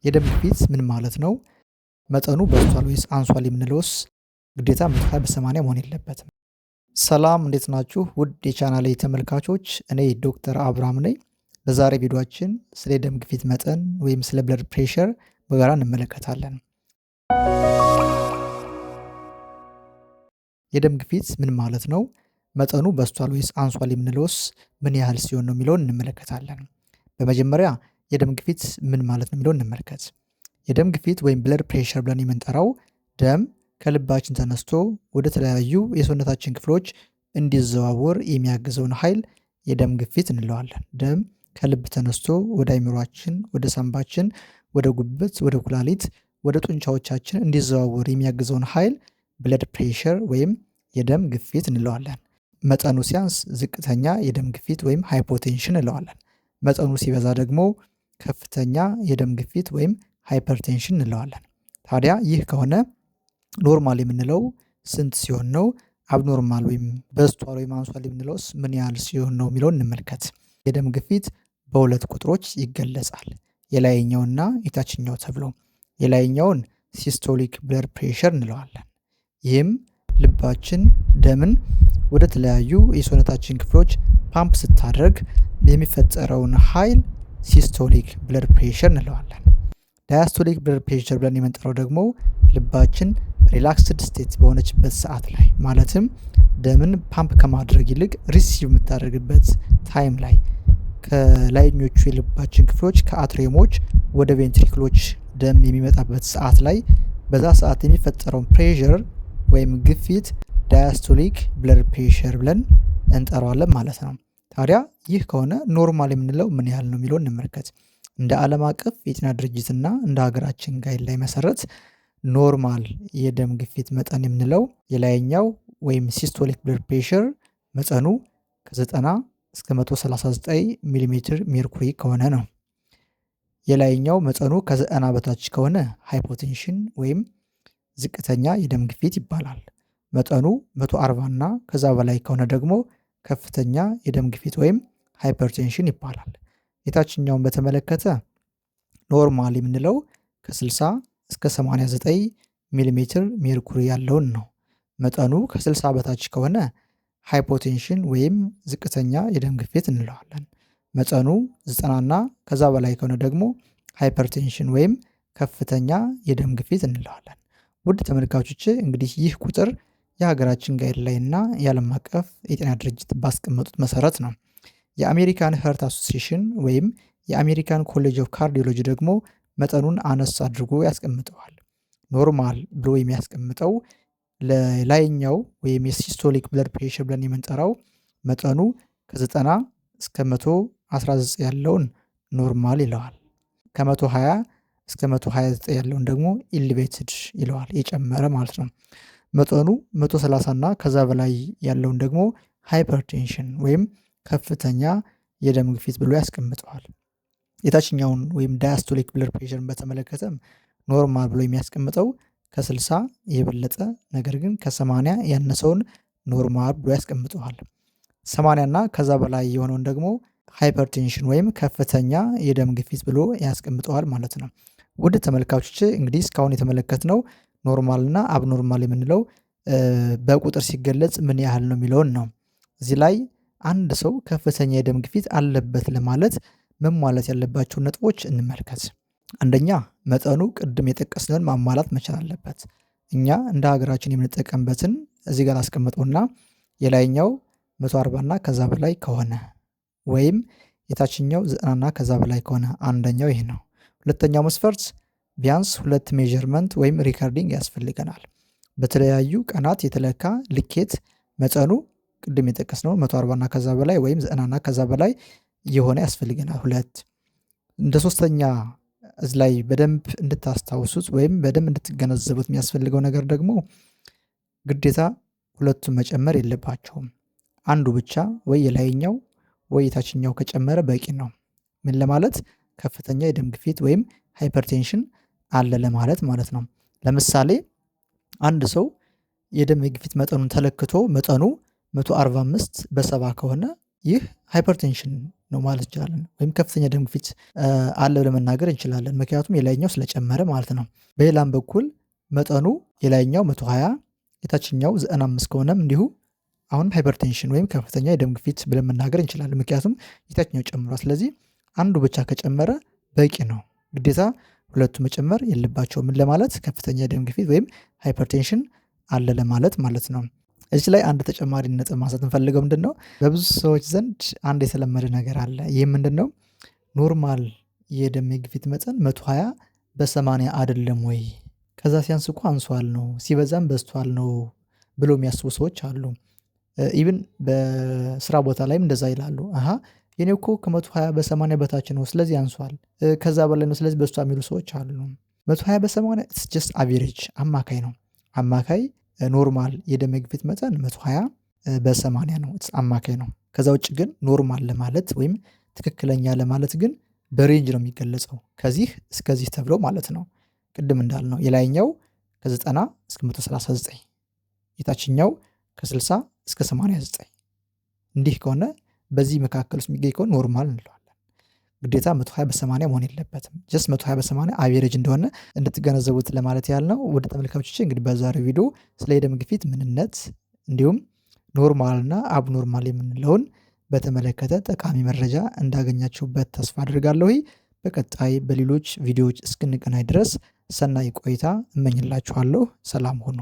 የደም ግፊት ምን ማለት ነው? መጠኑ በዝቷል ወይስ አንሷል የምንለውስ ግዴታ 120/80 መሆን የለበትም። ሰላም እንዴት ናችሁ? ውድ የቻናሌ ተመልካቾች እኔ ዶክተር አብርሃም ነኝ። በዛሬ ቪዲዮአችን ስለ የደም ግፊት መጠን ወይም ስለ ብለድ ፕሬሸር በጋራ እንመለከታለን። የደም ግፊት ምን ማለት ነው? መጠኑ በዝቷል ወይስ አንሷል የምንለውስ ምን ያህል ሲሆን ነው የሚለውን እንመለከታለን። በመጀመሪያ የደም ግፊት ምን ማለት ነው የሚለውን እንመልከት። የደም ግፊት ወይም ብለድ ፕሬሸር ብለን የምንጠራው ደም ከልባችን ተነስቶ ወደ ተለያዩ የሰውነታችን ክፍሎች እንዲዘዋወር የሚያግዘውን ኃይል የደም ግፊት እንለዋለን። ደም ከልብ ተነስቶ ወደ አይምሯችን፣ ወደ ሳንባችን፣ ወደ ጉበት፣ ወደ ኩላሊት፣ ወደ ጡንቻዎቻችን እንዲዘዋወር የሚያግዘውን ኃይል ብለድ ፕሬሸር ወይም የደም ግፊት እንለዋለን። መጠኑ ሲያንስ ዝቅተኛ የደም ግፊት ወይም ሃይፖቴንሽን እንለዋለን። መጠኑ ሲበዛ ደግሞ ከፍተኛ የደም ግፊት ወይም ሃይፐርቴንሽን እንለዋለን። ታዲያ ይህ ከሆነ ኖርማል የምንለው ስንት ሲሆን ነው? አብኖርማል ወይም በዝቷል ወይም አንሷል የምንለውስ ምን ያህል ሲሆን ነው የሚለውን እንመልከት። የደም ግፊት በሁለት ቁጥሮች ይገለጻል፣ የላይኛውና የታችኛው ተብሎ። የላይኛውን ሲስቶሊክ ብለድ ፕሬሸር እንለዋለን። ይህም ልባችን ደምን ወደ ተለያዩ የሰውነታችን ክፍሎች ፓምፕ ስታደርግ የሚፈጠረውን ኃይል ሲስቶሊክ ብለድ ፕሬሸር እንለዋለን። ዳያስቶሊክ ብለድ ፕሬሸር ብለን የምንጠራው ደግሞ ልባችን ሪላክስድ ስቴት በሆነችበት ሰዓት ላይ ማለትም ደምን ፓምፕ ከማድረግ ይልቅ ሪሲቭ የምታደርግበት ታይም ላይ ከላይኞቹ የልባችን ክፍሎች ከአትሪየሞች ወደ ቬንትሪክሎች ደም የሚመጣበት ሰዓት ላይ በዛ ሰዓት የሚፈጠረውን ፕሬሸር ወይም ግፊት ዳያስቶሊክ ብለድ ፕሬሸር ብለን እንጠራዋለን ማለት ነው። ታዲያ ይህ ከሆነ ኖርማል የምንለው ምን ያህል ነው የሚለውን እንመልከት። እንደ ዓለም አቀፍ የጤና ድርጅትና እንደ ሀገራችን ጋይድ ላይ መሰረት ኖርማል የደም ግፊት መጠን የምንለው የላይኛው ወይም ሲስቶሊክ ብለድ ፕሬሸር መጠኑ ከ90 እስከ 139 ሚሊሜትር ሜርኩሪ ከሆነ ነው። የላይኛው መጠኑ ከ90 በታች ከሆነ ሃይፖቴንሽን ወይም ዝቅተኛ የደም ግፊት ይባላል። መጠኑ 140 እና ከዛ በላይ ከሆነ ደግሞ ከፍተኛ የደም ግፊት ወይም ሃይፐርቴንሽን ይባላል። የታችኛውን በተመለከተ ኖርማል የምንለው ከ60 እስከ 89 ሚሊሜትር ሜርኩሪ ያለውን ነው። መጠኑ ከ60 በታች ከሆነ ሃይፖቴንሽን ወይም ዝቅተኛ የደም ግፊት እንለዋለን። መጠኑ 90 እና ከዛ በላይ ከሆነ ደግሞ ሃይፐርቴንሽን ወይም ከፍተኛ የደም ግፊት እንለዋለን። ውድ ተመልካቾች እንግዲህ ይህ ቁጥር የሀገራችን ጋይድ ላይ እና የዓለም አቀፍ የጤና ድርጅት ባስቀመጡት መሰረት ነው። የአሜሪካን ሀርት አሶሲሽን ወይም የአሜሪካን ኮሌጅ ኦፍ ካርዲዮሎጂ ደግሞ መጠኑን አነስ አድርጎ ያስቀምጠዋል። ኖርማል ብሎ የሚያስቀምጠው ለላይኛው ወይም የሲስቶሊክ ብለድ ፕሬሸር ብለን የምንጠራው መጠኑ ከ90 እስከ 119 ያለውን ኖርማል ይለዋል። ከ120 እስከ 129 ያለውን ደግሞ ኢሊቬትድ ይለዋል፣ የጨመረ ማለት ነው። መጠኑ 130 እና ከዛ በላይ ያለውን ደግሞ ሃይፐርቴንሽን ወይም ከፍተኛ የደም ግፊት ብሎ ያስቀምጠዋል። የታችኛውን ወይም ዳያስቶሊክ ብለድ ፕሬሸርን በተመለከተም ኖርማል ብሎ የሚያስቀምጠው ከ60 የበለጠ ነገር ግን ከ80 ያነሰውን ኖርማል ብሎ ያስቀምጠዋል። 80 እና ከዛ በላይ የሆነውን ደግሞ ሃይፐርቴንሽን ወይም ከፍተኛ የደም ግፊት ብሎ ያስቀምጠዋል ማለት ነው። ውድ ተመልካቾች እንግዲህ እስካሁን የተመለከትነው ኖርማል እና አብኖርማል የምንለው በቁጥር ሲገለጽ ምን ያህል ነው የሚለውን ነው። እዚህ ላይ አንድ ሰው ከፍተኛ የደም ግፊት አለበት ለማለት መሟላት ያለባቸውን ነጥቦች እንመልከት። አንደኛ መጠኑ ቅድም የጠቀስነውን ማሟላት መቻል አለበት። እኛ እንደ ሀገራችን የምንጠቀምበትን እዚህ ጋር አስቀምጠውና የላይኛው 140 እና ከዛ በላይ ከሆነ ወይም የታችኛው 90 እና ከዛ በላይ ከሆነ አንደኛው ይሄ ነው። ሁለተኛው መስፈርት ቢያንስ 2 ሜዠርመንት ወይም ሪከርዲንግ ያስፈልገናል። በተለያዩ ቀናት የተለካ ልኬት መጠኑ ቅድም የጠቀስነው 140 እና ከዛ በላይ ወይም 90 እና ከዛ በላይ የሆነ ያስፈልገናል። ሁለት እንደ ሶስተኛ እዚህ ላይ በደንብ እንድታስታውሱት ወይም በደንብ እንድትገነዘቡት የሚያስፈልገው ነገር ደግሞ ግዴታ ሁለቱም መጨመር የለባቸውም። አንዱ ብቻ ወይ የላይኛው ወይ የታችኛው ከጨመረ በቂ ነው። ምን ለማለት ከፍተኛ የደም ግፊት ወይም ሃይፐርቴንሽን አለ ለማለት ማለት ነው። ለምሳሌ አንድ ሰው የደም ግፊት መጠኑን ተለክቶ መጠኑ 145/70 ከሆነ ይህ ሃይፐርቴንሽን ነው ማለት እንችላለን። ወይም ከፍተኛ ደም ግፊት አለ ብለን መናገር እንችላለን። ምክንያቱም የላይኛው ስለጨመረ ማለት ነው። በሌላም በኩል መጠኑ የላይኛው 120 የታችኛው 95 ከሆነም እንዲሁ አሁንም ሃይፐርቴንሽን ወይም ከፍተኛ የደም ግፊት ብለን መናገር እንችላለን። ምክንያቱም የታችኛው ጨምሯል። ስለዚህ አንዱ ብቻ ከጨመረ በቂ ነው። ግዴታ ሁለቱ መጨመር የለባቸውም ለማለት ከፍተኛ የደም ግፊት ወይም ሃይፐርቴንሽን አለ ለማለት ማለት ነው። እዚህ ላይ አንድ ተጨማሪ ነጥብ ማንሳት እንፈልገው ምንድነው? በብዙ ሰዎች ዘንድ አንድ የተለመደ ነገር አለ። ይህ ምንድነው? ኖርማል የደም ግፊት መጠን 120 በ80 አይደለም ወይ? ከዛ ሲያንስ እኮ አንሷል ነው፣ ሲበዛም በዝቷል ነው ብሎ የሚያስቡ ሰዎች አሉ። ኢቭን በስራ ቦታ ላይም እንደዛ ይላሉ። የኔ እኮ ከ120 በ80 በታች ነው፣ ስለዚህ አንሷል፣ ከዛ በላይ ነው፣ ስለዚህ በዝቷል የሚሉ ሰዎች አሉ። 120 በ80 ኢትስ ጀስት አቬሬጅ አማካይ ነው። አማካይ ኖርማል የደም ግፊት መጠን 120 በ80 ነው፣ ኢትስ አማካይ ነው። ከዛ ውጭ ግን ኖርማል ለማለት ወይም ትክክለኛ ለማለት ግን በሬንጅ ነው የሚገለጸው፣ ከዚህ እስከዚህ ተብሎ ማለት ነው። ቅድም እንዳልነው የላይኛው ከ90 እስከ 139 የታችኛው ከ60 እስከ 89 እንዲህ ከሆነ በዚህ መካከል ውስጥ የሚገኝ ከሆነ ኖርማል እንለዋለን። ግዴታ 120 በ80 መሆን የለበትም። ጀስት 120 በ80 አቬሬጅ እንደሆነ እንድትገነዘቡት ለማለት ያህል ነው። ወደ ተመልካቾች እንግዲህ በዛሬው ቪዲዮ ስለ የደም ግፊት ምንነት እንዲሁም ኖርማልና አብኖርማል የምንለውን በተመለከተ ጠቃሚ መረጃ እንዳገኛችሁበት ተስፋ አድርጋለሁ። በቀጣይ በሌሎች ቪዲዮዎች እስክንገናኝ ድረስ ሰናይ ቆይታ እመኝላችኋለሁ። ሰላም ሁኑ።